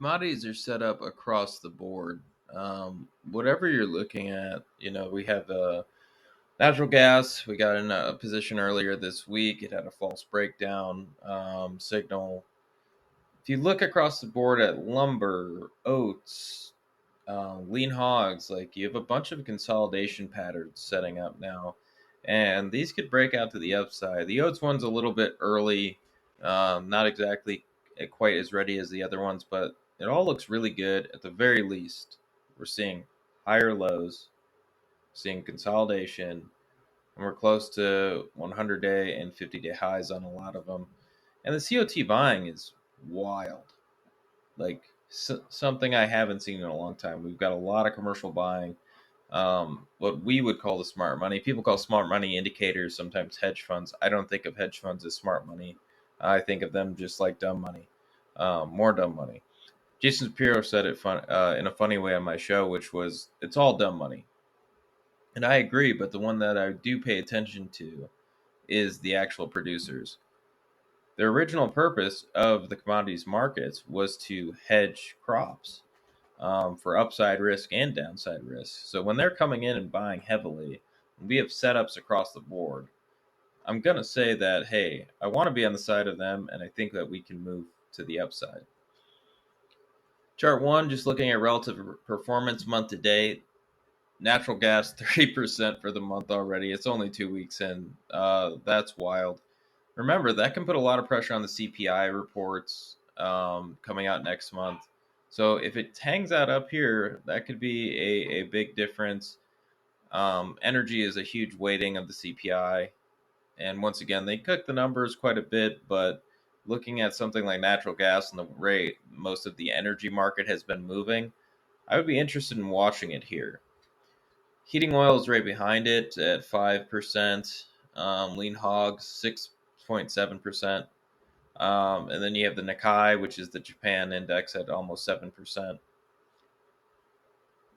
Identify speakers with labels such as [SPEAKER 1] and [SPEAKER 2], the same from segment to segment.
[SPEAKER 1] Commodities are set up across the board. Whatever you're looking at, we have natural gas. We got in a position earlier this week. It had a false breakdown signal. If you look across the board at lumber, oats, lean hogs, like you have a bunch of consolidation patterns setting up now, and these could break out to the upside. The oats one's a little bit early, not exactly quite as ready as the other ones, but it all looks really good. At the very least, we're seeing higher lows, seeing consolidation, and we're close to 100-day and 50-day highs on a lot of them. And the COT buying is wild, like something I haven't seen in a long time. We've got a lot of commercial buying, what we would call the smart money. People call smart money indicators, sometimes hedge funds. I don't think of hedge funds as smart money. I think of them just like dumb money, more dumb money. Jason Shapiro said it in a funny way on my show, which was, it's all dumb money. And I agree, but the one that I do pay attention to is the actual producers. The original purpose of the commodities markets was to hedge crops, for upside risk and downside risk. So when they're coming in and buying heavily, we have setups across the board. I'm going to say that, hey, I want to be on the side of them, and I think that we can move to the upside. Chart one, just looking at relative performance month to date. Natural gas, 30% for the month already. It's only 2 weeks in. That's wild. Remember, that can put a lot of pressure on the CPI reports coming out next month. So if it hangs out up here, that could be a big difference. Energy is a huge weighting of the CPI. And once again, they cook the numbers quite a bit, but looking at something like natural gas and the rate most of the energy market has been moving, I would be interested in watching it here. Heating oil is right behind it at 5%. Lean hogs, 6.7%. And then you have the Nikkei, which is the Japan index, at almost 7%.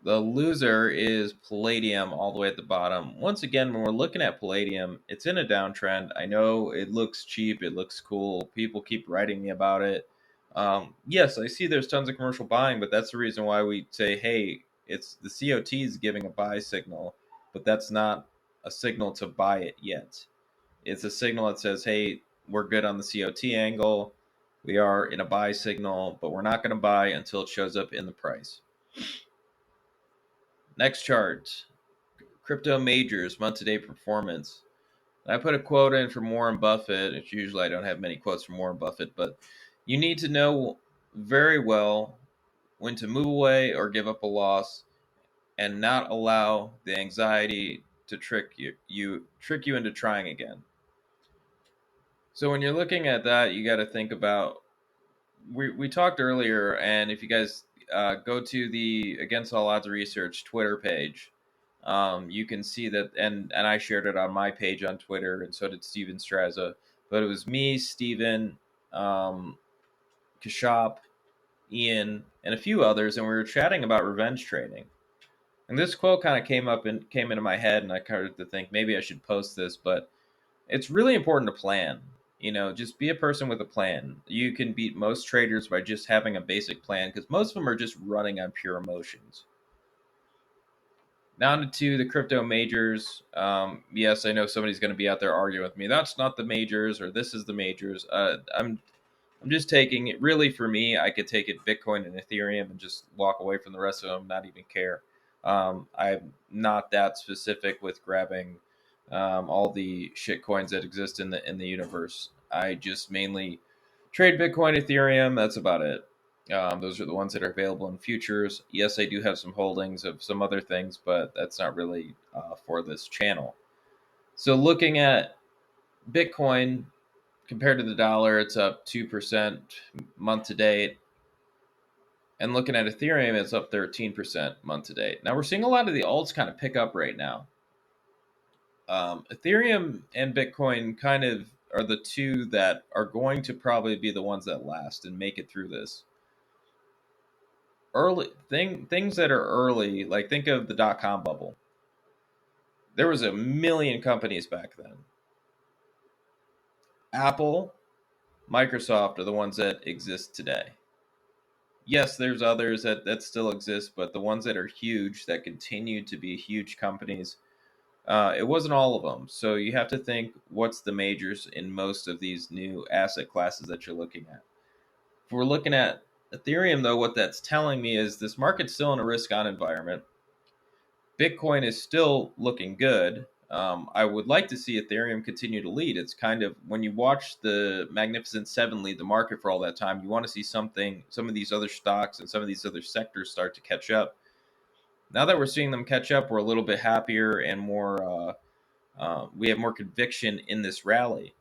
[SPEAKER 1] The loser is palladium all the way at the bottom. Once again, when we're looking at palladium, it's in a downtrend. I know it looks cheap, it looks cool. People keep writing me about it. Yes, I see there's tons of commercial buying, but that's the reason why we say, hey, it's the COT is giving a buy signal, but that's not a signal to buy it yet. It's a signal that says, hey, we're good on the COT angle. We are in a buy signal, but we're not going to buy until it shows up in the price. Next chart, crypto majors month-to-date performance. I put a quote in from Warren Buffett. It's usually I don't have many quotes from Warren Buffett, but you need to know very well when to move away or give up a loss, and not allow the anxiety to trick you into trying again. So when you're looking at that, you got to think about, we talked earlier, and if you guys go to the Against All Odds Research Twitter page, you can see that, and I shared it on my page on Twitter, and so did Steven Straza. But it was me, Steven, Kashop, Ian, and a few others, and we were chatting about revenge trading. And this quote kind of came into my head, and I started to think maybe I should post this, but it's really important to plan. Just be a person with a plan. You can beat most traders by just having a basic plan, because most of them are just running on pure emotions. Down to the crypto majors. Yes, I know somebody's going to be out there arguing with me. That's not the majors, or this is the majors. I'm just taking it. Really, for me, I could take it Bitcoin and Ethereum and just walk away from the rest of them, not even care. I'm not that specific with grabbing all the shit coins that exist in the universe. I just mainly trade Bitcoin, Ethereum. That's about it. Those are the ones that are available in futures. Yes, I do have some holdings of some other things, but that's not really for this channel. So looking at Bitcoin compared to the dollar, it's up 2% month to date. And looking at Ethereum, it's up 13% month to date. Now we're seeing a lot of the alts kind of pick up right now. Ethereum and Bitcoin kind of are the two that are going to probably be the ones that last and make it through this. Things that are early, like think of the dot-com bubble. There was a million companies back then. Apple, Microsoft are the ones that exist today. Yes, there's others that still exist, but the ones that are huge, that continue to be huge companies, it wasn't all of them. So you have to think what's the majors in most of these new asset classes that you're looking at. If we're looking at Ethereum, though, what that's telling me is this market's still in a risk on environment. Bitcoin is still looking good. I would like to see Ethereum continue to lead. It's kind of when you watch the Magnificent Seven lead the market for all that time, you want to see some of these other stocks and some of these other sectors start to catch up. Now that we're seeing them catch up, we're a little bit happier and more. We have more conviction in this rally.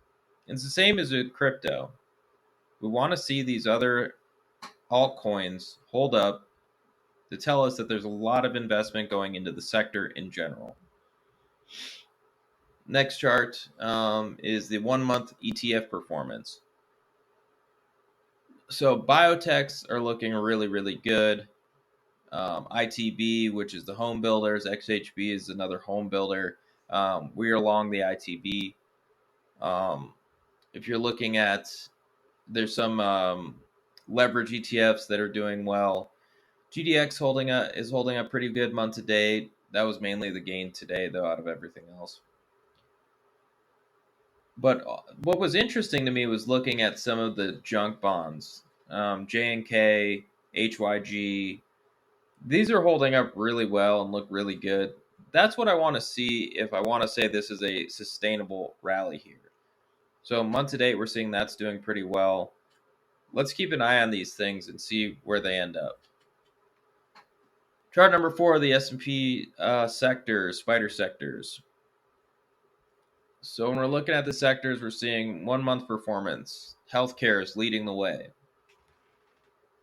[SPEAKER 1] And it's the same as with crypto. We want to see these other altcoins hold up to tell us that there's a lot of investment going into the sector in general. Next chart is the 1 month ETF performance. So biotechs are looking really, really good. ITB, which is the home builders, XHB is another home builder. We are along the ITB. If you're looking at, there's some leverage ETFs that are doing well. GDX is holding up pretty good month to date. That was mainly the gain today, though, out of everything else. But what was interesting to me was looking at some of the junk bonds, JNK, HYG. These are holding up really well and look really good. That's what I want to see if I want to say this is a sustainable rally here. So month to date, we're seeing that's doing pretty well. Let's keep an eye on these things and see where they end up. Chart number 4, the S&P sectors, spider sectors. So when we're looking at the sectors, we're seeing 1 month performance. Healthcare is leading the way.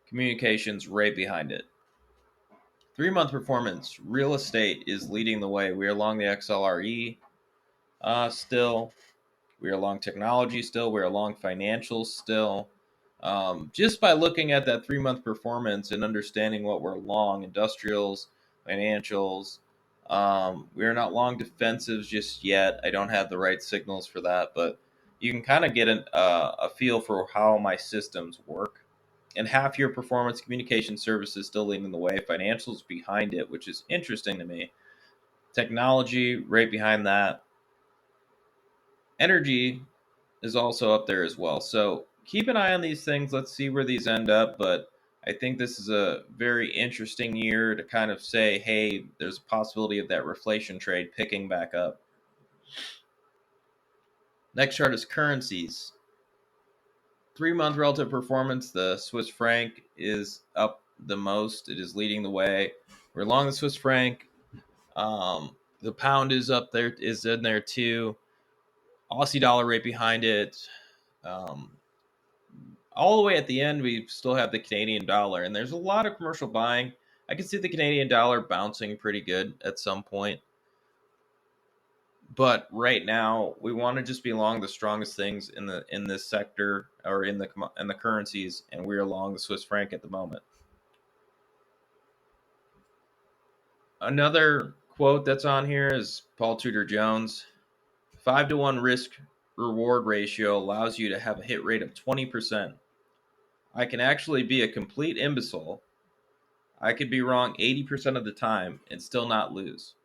[SPEAKER 1] Communications right behind it. 3 month performance. Real estate is leading the way. We are along the XLRE still. We are along technology still. We are along financials still. Just by looking at that 3 month performance and understanding what we're long, industrials, financials, we are not long defensives just yet. I don't have the right signals for that, but you can kind of get a feel for how my systems work. And half year performance, communication services still leading the way, financials behind it, which is interesting to me. Technology right behind that. Energy is also up there as well. So keep an eye on these things. Let's see where these end up. But I think this is a very interesting year to kind of say, hey, there's a possibility of that reflation trade picking back up. Next chart is currencies. 3 month relative performance. The Swiss franc is up the most. It is leading the way. We're along the Swiss franc. The pound is up there, is in there too. Aussie dollar right behind it. All the way at the end, we still have the Canadian dollar, and there's a lot of commercial buying. I can see the Canadian dollar bouncing pretty good at some point. But right now, we want to just be along the strongest things in this sector or in the currencies, and we're along the Swiss franc at the moment. Another quote that's on here is Paul Tudor Jones. 5-to-1 risk reward ratio allows you to have a hit rate of 20%. I can actually be a complete imbecile. I could be wrong 80% of the time and still not lose.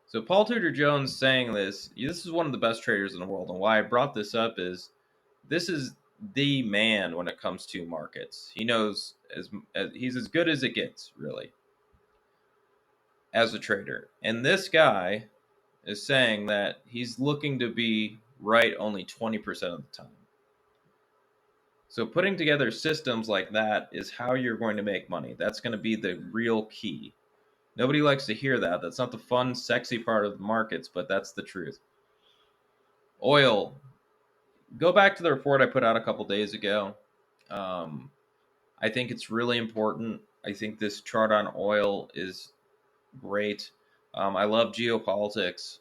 [SPEAKER 1] So Paul Tudor Jones saying this is one of the best traders in the world. And why I brought this up is this is the man when it comes to markets. He knows he's as good as it gets, really, as a trader. And this guy is saying that he's looking to be right only 20% of the time. So putting together systems like that is how you're going to make money. That's going to be the real key. Nobody likes to hear that. That's not the fun, sexy part of the markets, but that's the truth. Oil. Go back to the report I put out a couple days ago. I think it's really important. I think this chart on oil is great. I love geopolitics.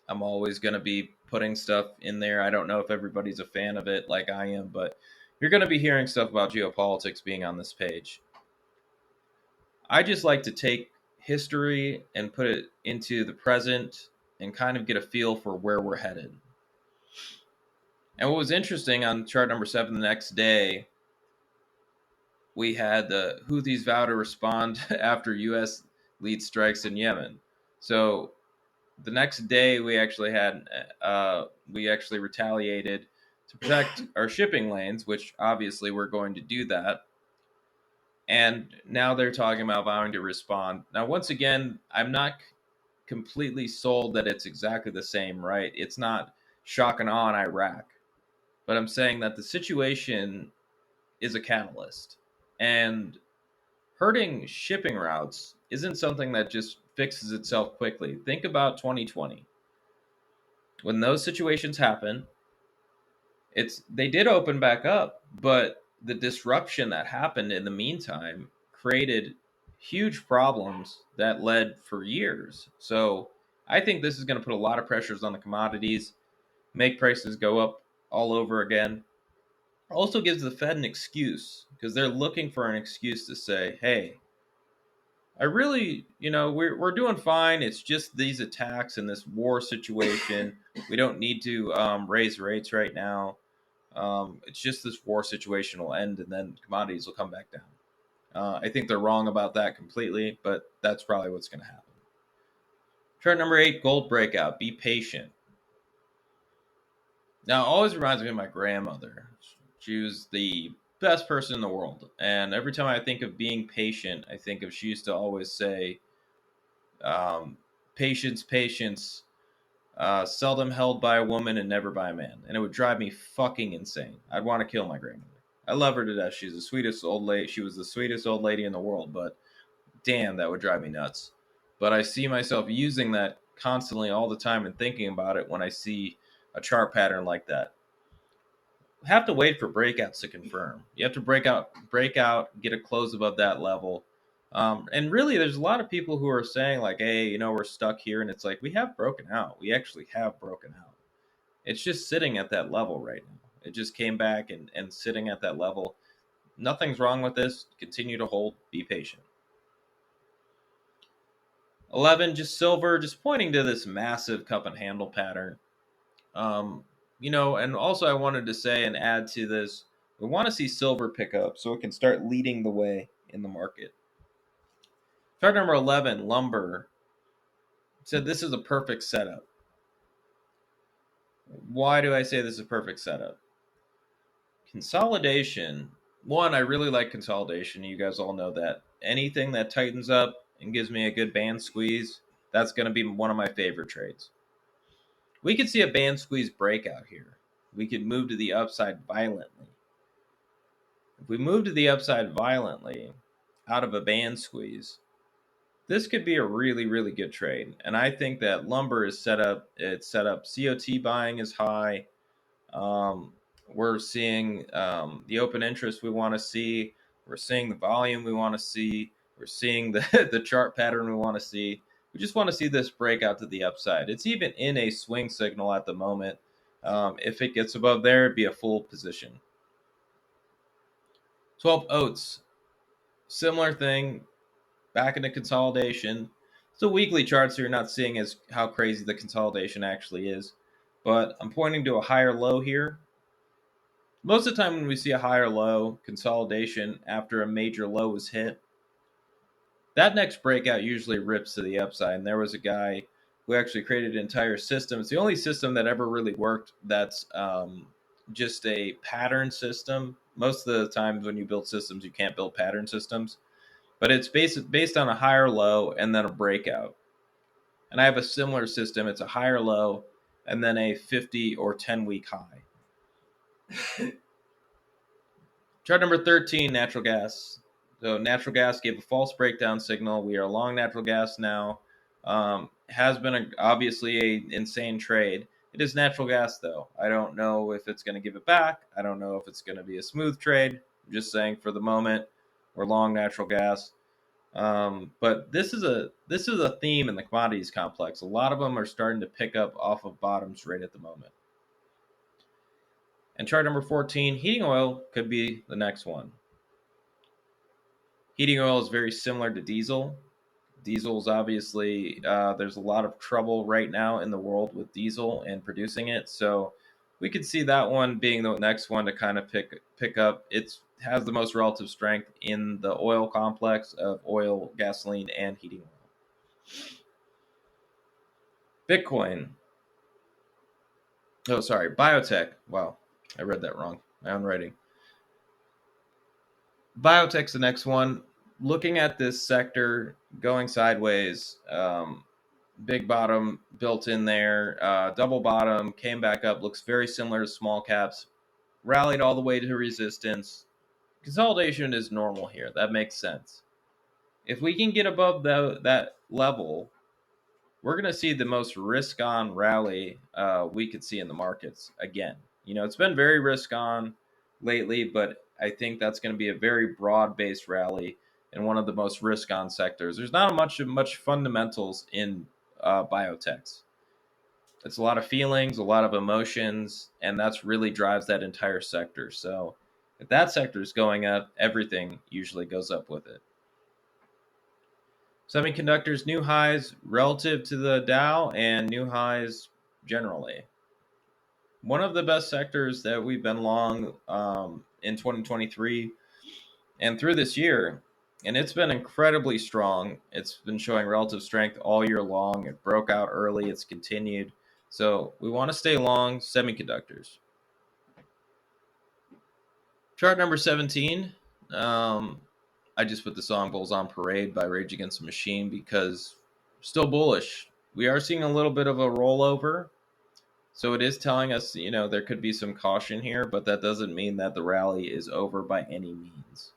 [SPEAKER 1] I'm always going to be putting stuff in there. I don't know if everybody's a fan of it like I am, but you're going to be hearing stuff about geopolitics being on this page. I just like to take history and put it into the present and kind of get a feel for where we're headed. And what was interesting on chart number 7 the next day, We had the Houthis vow to respond after U.S. lead strikes in Yemen. So the next day, we actually retaliated to protect our shipping lanes, which obviously we're going to do that. And now they're talking about vowing to respond. Now, once again, I'm not completely sold that it's exactly the same, right? It's not shock and awe in Iraq, but I'm saying that the situation is a catalyst. And hurting shipping routes isn't something that just fixes itself quickly. Think about 2020. When those situations happen, they did open back up, but the disruption that happened in the meantime created huge problems that led for years. So I think this is going to put a lot of pressures on the commodities, make prices go up all over again. Also gives the Fed an excuse because they're looking for an excuse to say, hey, I really, we're doing fine. It's just these attacks and this war situation. We don't need to raise rates right now. It's just this war situation will end and then commodities will come back down. I think they're wrong about that completely, but that's probably what's going to happen. Chart number 8, gold breakout. Be patient. Now, it always reminds me of my grandmother. She was the best person in the world. And every time I think of being patient, I think of she used to always say, patience, patience, seldom held by a woman and never by a man. And it would drive me fucking insane. I'd want to kill my grandmother. I love her to death. She's the sweetest old lady. She was the sweetest old lady in the world, but damn, that would drive me nuts. But I see myself using that constantly all the time and thinking about it when I see a chart pattern like that. Have to wait for breakouts to confirm. You have to break out, get a close above that level. And really, there's a lot of people who are saying like, "Hey, we're stuck here," and it's like we have broken out. We actually have broken out. It's just sitting at that level right now. It just came back and sitting at that level. Nothing's wrong with this. Continue to hold. Be patient. 11, just silver, just pointing to this massive cup and handle pattern. And also I wanted to say and add to this, we want to see silver pick up so it can start leading the way in the market. Chart number 11, lumber, said this is a perfect setup. Why do I say this is a perfect setup? Consolidation. One, I really like consolidation. You guys all know that. Anything that tightens up and gives me a good band squeeze, that's going to be one of my favorite trades. We could see a band squeeze breakout here. We could move to the upside violently. If we move to the upside violently out of a band squeeze, this could be a really, really good trade. And I think that lumber is set up. It's set up. COT buying is high. We're seeing the open interest we want to see. We're seeing the volume we want to see. We're seeing the chart pattern we want to see. We just want to see this breakout to the upside. It's even in a swing signal at the moment. If it gets above there, it'd be a full position. 12 oats. Similar thing. Back into consolidation. It's a weekly chart, so you're not seeing as how crazy the consolidation actually is. But I'm pointing to a higher low here. Most of the time when we see a higher low consolidation after a major low is hit, that next breakout usually rips to the upside. And there was a guy who actually created an entire system. It's the only system that ever really worked that's just a pattern system. Most of the times when you build systems, you can't build pattern systems. But it's based on a higher low and then a breakout. And I have a similar system. It's a higher low and then a 50 or 10-week high. Chart number 13, natural gas. So natural gas gave a false breakdown signal. We are long natural gas now. Has been obviously an insane trade. It is natural gas, though. I don't know if it's going to give it back. I don't know if it's going to be a smooth trade. I'm just saying for the moment, we're long natural gas. But this is a theme in the commodities complex. A lot of them are starting to pick up off of bottoms right at the moment. And chart number 14, heating oil could be the next one. Heating oil is very similar to diesel. Diesel is obviously, there's a lot of trouble right now in the world with diesel and producing it. So we could see that one being the next one to kind of pick up. It has the most relative strength in the oil complex of oil, gasoline, and heating oil. Bitcoin. Oh, sorry, biotech. Wow, I read that wrong. My own writing. Biotech's the next one. Looking at this sector going sideways, big bottom built in there, double bottom, came back up, looks very similar to small caps, rallied all the way to resistance. Consolidation is normal here. That makes sense. If we can get above that level, we're going to see the most risk-on rally we could see in the markets again. It's been very risk-on lately, but I think that's going to be a very broad-based rally in one of the most risk-on sectors. There's not much fundamentals in biotechs. It's a lot of feelings, a lot of emotions, and that's really drives that entire sector. So if that sector is going up, everything usually goes up with it. Semiconductors, new highs relative to the Dow and new highs generally. One of the best sectors that we've been long in 2023 and through this year, and it's been incredibly strong. It's been showing relative strength all year long. It broke out early. It's continued. So we want to stay long semiconductors. Chart number 17. I just put the song Bulls on Parade by Rage Against the Machine because still bullish. We are seeing a little bit of a rollover. So it is telling us, there could be some caution here, but that doesn't mean that the rally is over by any means.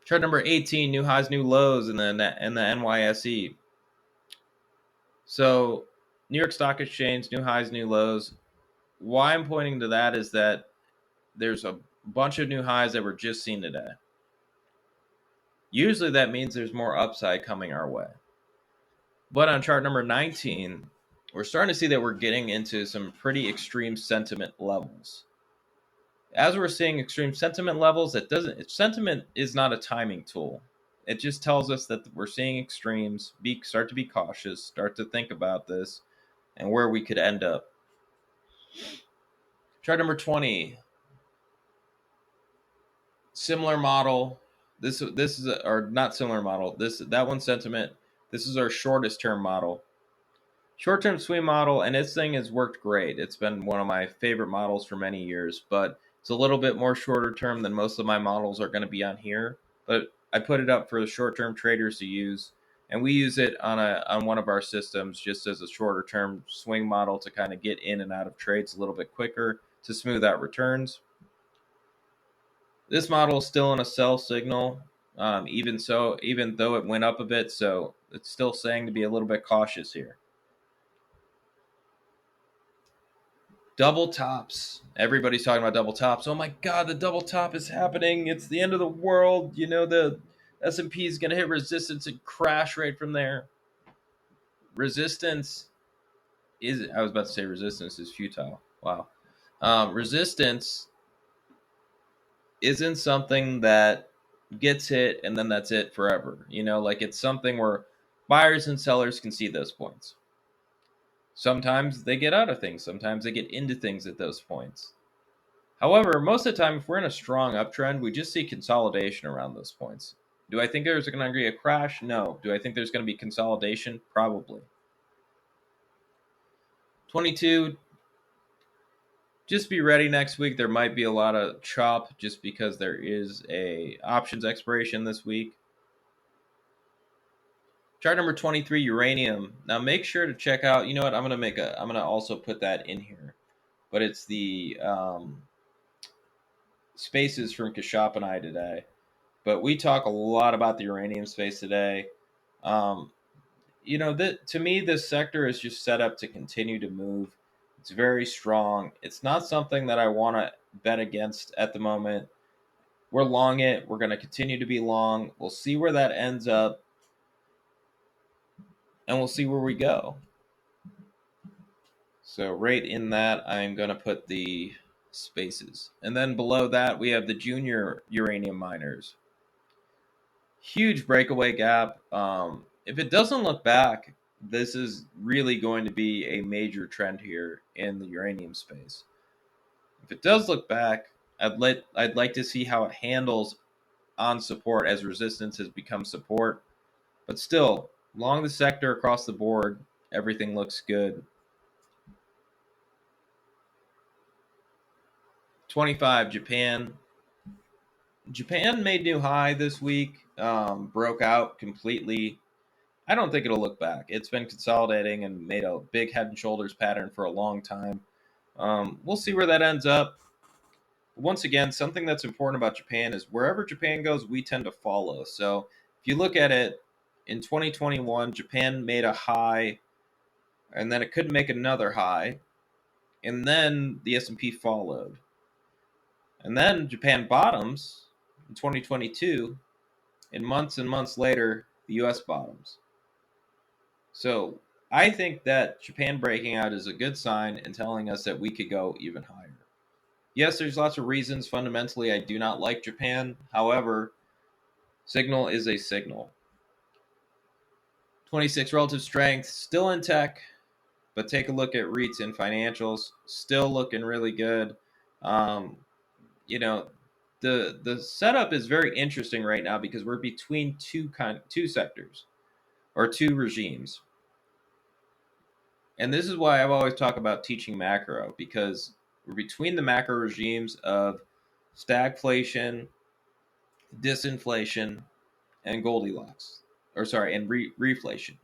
[SPEAKER 1] Chart number 18, new highs, new lows in the NYSE. So New York Stock Exchange, new highs, new lows. Why I'm pointing to that is that there's a bunch of new highs that were just seen today. Usually that means there's more upside coming our way. But on chart number 19, we're starting to see that we're getting into some pretty extreme sentiment levels. As we're seeing extreme sentiment levels, sentiment is not a timing tool. It just tells us that we're seeing extremes. Start to be cautious, start to think about this and where we could end up. Chart number 20. Similar model. This is or not similar model. That one sentiment. This is our shortest term model. Short-term swing model, and this thing has worked great. It's been one of my favorite models for many years, but it's a little bit more shorter term than most of my models are going to be on here. But I put it up for the short-term traders to use, and we use it on one of our systems just as a shorter-term swing model to kind of get in and out of trades a little bit quicker to smooth out returns. This model is still in a sell signal, even though it went up a bit, so it's still saying to be a little bit cautious here. Double tops. Everybody's talking about double tops. Oh my God, the double top is happening. It's the end of the world. The S&P is going to hit resistance and crash right from there. I was about to say resistance is futile. Wow. Resistance isn't something that gets hit and then that's it forever. It's something where buyers and sellers can see those points. Sometimes they get out of things. Sometimes they get into things at those points. However, most of the time, if we're in a strong uptrend, we just see consolidation around those points. Do I think there's going to be a crash? No. Do I think there's going to be consolidation? Probably. 22. Just be ready next week. There might be a lot of chop just because there is a options expiration this week. Chart number 23, uranium. Now make sure to check out, I'm going to also put that in here. But it's the spaces from Kashop and I today. But we talk a lot about the uranium space today. To me, this sector is just set up to continue to move. It's very strong. It's not something that I want to bet against at the moment. We're long it. We're going to continue to be long. We'll see where that ends up. And we'll see where we go. So right in that, I'm going to put the spaces. And then below that, we have the junior uranium miners. Huge breakaway gap. If it doesn't look back, this is really going to be a major trend here in the uranium space. If it does look back, I'd like to see how it handles on support as resistance has become support. But still, along the sector across the board, everything looks good. 25, Japan. Japan made new high this week, broke out completely. I don't think it'll look back. It's been consolidating and made a big head and shoulders pattern for a long time. We'll see where that ends up. Once again, something that's important about Japan is wherever Japan goes, we tend to follow. So if you look at it in 2021, Japan made a high, and then it couldn't make another high, and then the S&P followed. And then Japan bottoms in 2022, and months later, the US bottoms. So I think that Japan breaking out is a good sign and telling us that we could go even higher. Yes, there's lots of reasons. Fundamentally, I do not like Japan. However, signal is a signal. 26 relative strength, still in tech, but take a look at REITs and financials, still looking really good. You know, the setup is very interesting right now because we're between two sectors or two regimes. And this is why I've always talked about teaching macro, because we're between the macro regimes of stagflation, disinflation, and Goldilocks. And reflation.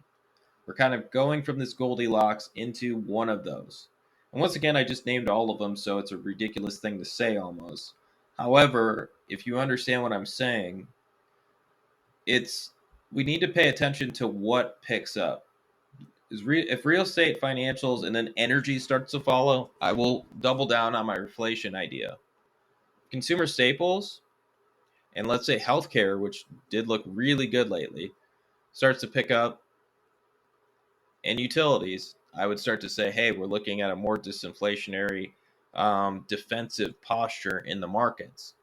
[SPEAKER 1] We're kind of going from this Goldilocks into one of those. And once again, I just named all of them, so it's a ridiculous thing to say almost. However, if you understand what I'm saying, we need to pay attention to what picks up. If real estate, financials, and then energy starts to follow, I will double down on my reflation idea. Consumer staples, and let's say healthcare, which did look really good lately, starts to pick up, and utilities, I would start to say, hey, we're looking at a more disinflationary, defensive posture in the markets.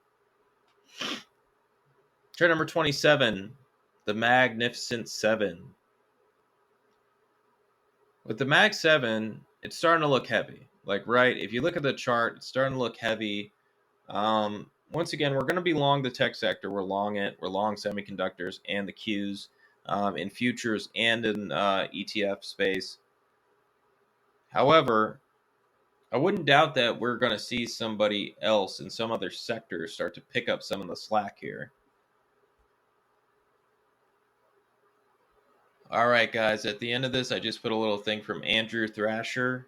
[SPEAKER 1] Chart number 27, the Magnificent Seven. With the Mag 7, it's starting to look heavy. If you look at the chart, it's starting to look heavy. Once again, we're going to be long the tech sector. We're long it. We're long semiconductors and the Qs in futures and in ETF space. However, I wouldn't doubt that we're going to see somebody else in some other sector start to pick up some of the slack here. All right, guys, at the end of this, I just put a little thing from Andrew Thrasher.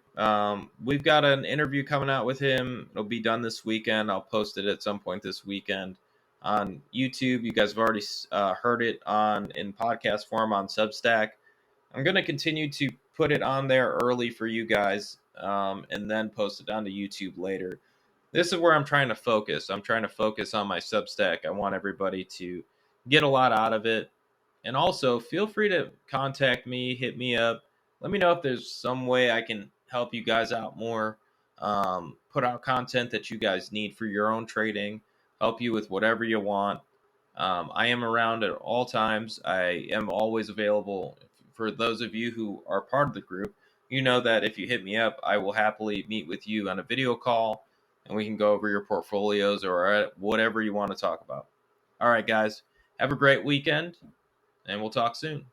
[SPEAKER 1] We've got an interview coming out with him. It'll be done this weekend. I'll post it at some point this weekend on YouTube. You guys have already heard it in podcast form on Substack. I'm going to continue to put it on there early for you guys and then post it onto YouTube later. This is where I'm trying to focus. I'm trying to focus on my Substack. I want everybody to get a lot out of it. And also, feel free to contact me, hit me up. Let me know if there's some way I can help you guys out more. Put out content that you guys need for your own trading, help you with whatever you want. I am around at all times. I am always available. For those of you who are part of the group, you know that if you hit me up, I will happily meet with you on a video call, and we can go over your portfolios or whatever you want to talk about. All right, guys, have a great weekend, and we'll talk soon.